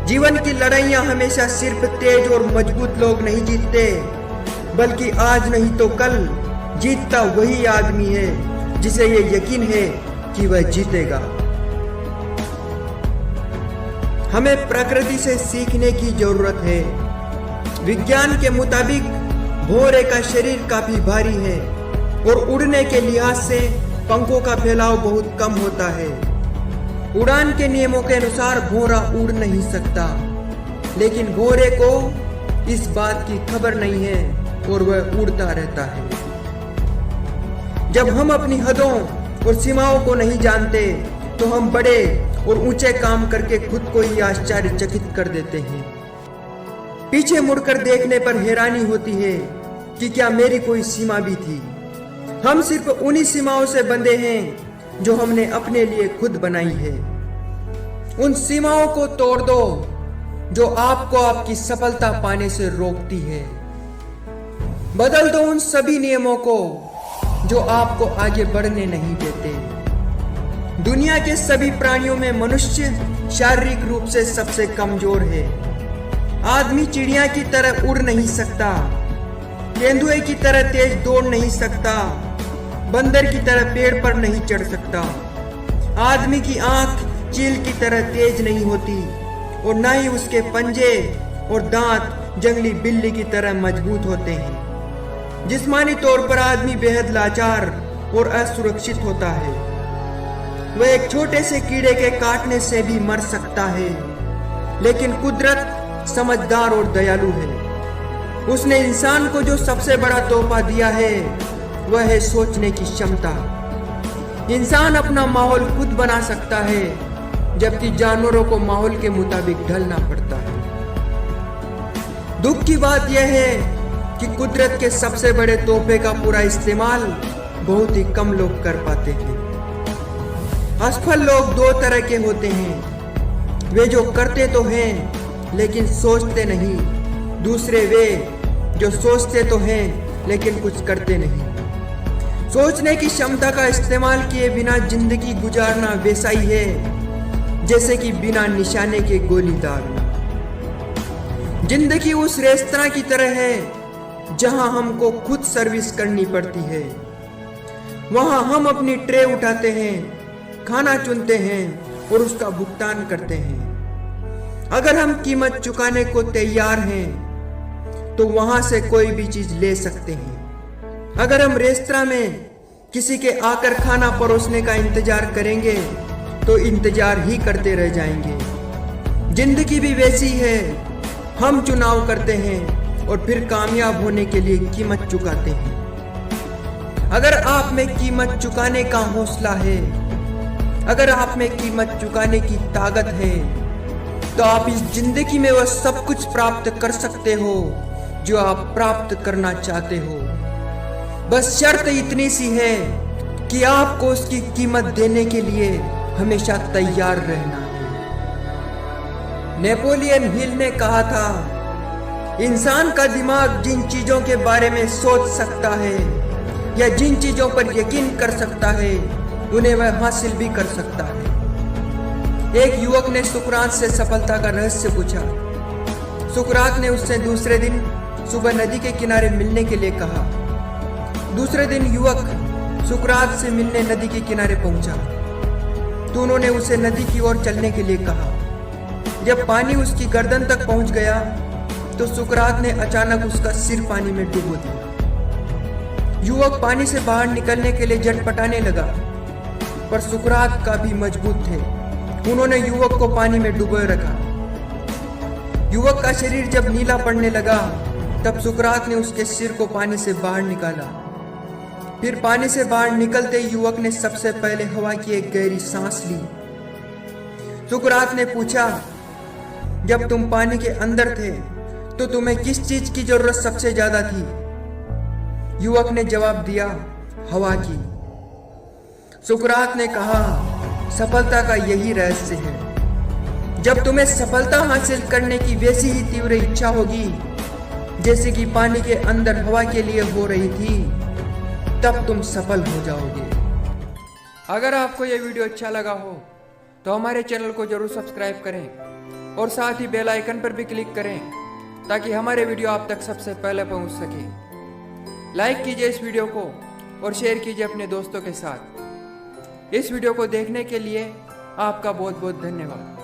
जीवन की लड़ाइयां हमेशा सिर्फ तेज और मजबूत लोग नहीं जीतते, बल्कि आज नहीं तो कल जीतता वही आदमी है जिसे ये यकीन है कि वह जीतेगा। हमें प्रकृति से सीखने की जरूरत है। विज्ञान के मुताबिक भौरे का शरीर काफी भारी है और उड़ने के लिहाज से पंखों का फैलाव बहुत कम होता है। उड़ान के नियमों के अनुसार भौरा उड़ नहीं सकता, लेकिन भौरे को इस बात की खबर नहीं है और वह उड़ता रहता है। जब हम अपनी हदों और सीमाओं को नहीं जानते तो हम बड़े और ऊंचे काम करके खुद को ही आश्चर्यचकित कर देते हैं। पीछे मुड़कर देखने पर हैरानी होती है कि क्या मेरी कोई सीमा भी थी। हम सिर्फ उन्हीं सीमाओं से बंधे हैं जो हमने अपने लिए खुद बनाई है। उन सीमाओं को तोड़ दो जो आपको आपकी सफलता पाने से रोकती है। बदल दो उन सभी नियमों को जो आपको आगे बढ़ने नहीं देते। दुनिया के सभी प्राणियों में मनुष्य शारीरिक रूप से सबसे कमजोर है। आदमी चिड़िया की तरह उड़ नहीं सकता, तेंदुए की तरह तेज दौड़ नहीं सकता, बंदर की तरह पेड़ पर नहीं चढ़ सकता। आदमी की आंख चील की तरह तेज नहीं होती और न ही उसके पंजे और दांत जंगली बिल्ली की तरह मजबूत होते हैं। जिस्मानी तौर पर आदमी बेहद लाचार और असुरक्षित होता है। वह एक छोटे से कीड़े के काटने से भी मर सकता है, लेकिन कुदरत समझदार और दयालु है। उसने इंसान को जो सबसे बड़ा तोहफा दिया है वह है सोचने की क्षमता। इंसान अपना माहौल खुद बना सकता है, जबकि जानवरों को माहौल के मुताबिक ढलना पड़ता है। दुख की बात यह है कि कुदरत के सबसे बड़े तोहफे का पूरा इस्तेमाल बहुत ही कम लोग कर पाते हैं। असफल लोग दो तरह के होते हैं, वे जो करते तो हैं लेकिन सोचते नहीं। दूसरे वे जो सोचते तो हैं लेकिन कुछ करते नहीं। सोचने की क्षमता का इस्तेमाल किए बिना जिंदगी गुजारना वैसा ही है जैसे कि बिना निशाने के गोली दागना। जिंदगी उस रेस्तरां की तरह है जहां हमको खुद सर्विस करनी पड़ती है। वहां हम अपनी ट्रे उठाते हैं, खाना चुनते हैं और उसका भुगतान करते हैं। अगर हम कीमत चुकाने को तैयार हैं तो वहां से कोई भी चीज ले सकते हैं। अगर हम रेस्तरां में किसी के आकर खाना परोसने का इंतजार करेंगे तो इंतजार ही करते रह जाएंगे। जिंदगी भी वैसी है, हम चुनाव करते हैं और फिर कामयाब होने के लिए कीमत चुकाते हैं। अगर आप में कीमत चुकाने का हौसला है, अगर आप में कीमत चुकाने की ताकत है, तो आप इस जिंदगी में वह सब कुछ प्राप्त कर सकते हो जो आप प्राप्त करना चाहते हो। बस शर्त इतनी सी है कि आपको उसकी कीमत देने के लिए हमेशा तैयार रहना है। नेपोलियन हिल ने कहा था, इंसान का दिमाग जिन चीजों के बारे में सोच सकता है या जिन चीजों पर यकीन कर सकता है उन्हें वह हासिल भी कर सकता है। एक युवक ने सुकरात से सफलता का रहस्य पूछा। सुकरात ने उससे दूसरे दिन सुबह नदी के किनारे मिलने के लिए कहा। दूसरे दिन युवक सुकरात से मिलने नदी के किनारे पहुंचा तो उन्होंने उसे नदी की ओर चलने के लिए कहा। जब पानी उसकी गर्दन तक पहुंच गया तो सुकरात ने अचानक उसका सिर पानी में डुबो दिया। युवक पानी से बाहर निकलने के लिए झटपटाने लगा, पर सुकरात काफी मजबूत थे। उन्होंने युवक को पानी में डुबोए रखा। युवक का शरीर जब नीला पड़ने लगा तब सुकरात ने उसके सिर को पानी से बाहर निकाला। फिर पानी से बाहर निकलते युवक ने सबसे पहले हवा की एक गहरी सांस ली। सुकरात ने पूछा, जब तुम पानी के अंदर थे तो तुम्हें किस चीज की जरूरत सबसे ज्यादा थी? युवक ने जवाब दिया, हवा की। सुकरात ने कहा, सफलता का यही रहस्य है। जब तुम्हें सफलता हासिल करने की वैसी ही तीव्र इच्छा होगी जैसे कि पानी के अंदर हवा के लिए हो रही थी, तब तुम सफल हो जाओगे। अगर आपको यह वीडियो अच्छा लगा हो तो हमारे चैनल को जरूर सब्सक्राइब करें और साथ ही बेल आइकन पर भी क्लिक करें ताकि हमारे वीडियो आप तक सबसे पहले पहुंच सके। लाइक कीजिए इस वीडियो को और शेयर कीजिए अपने दोस्तों के साथ। इस वीडियो को देखने के लिए आपका बहुत बहुत धन्यवाद।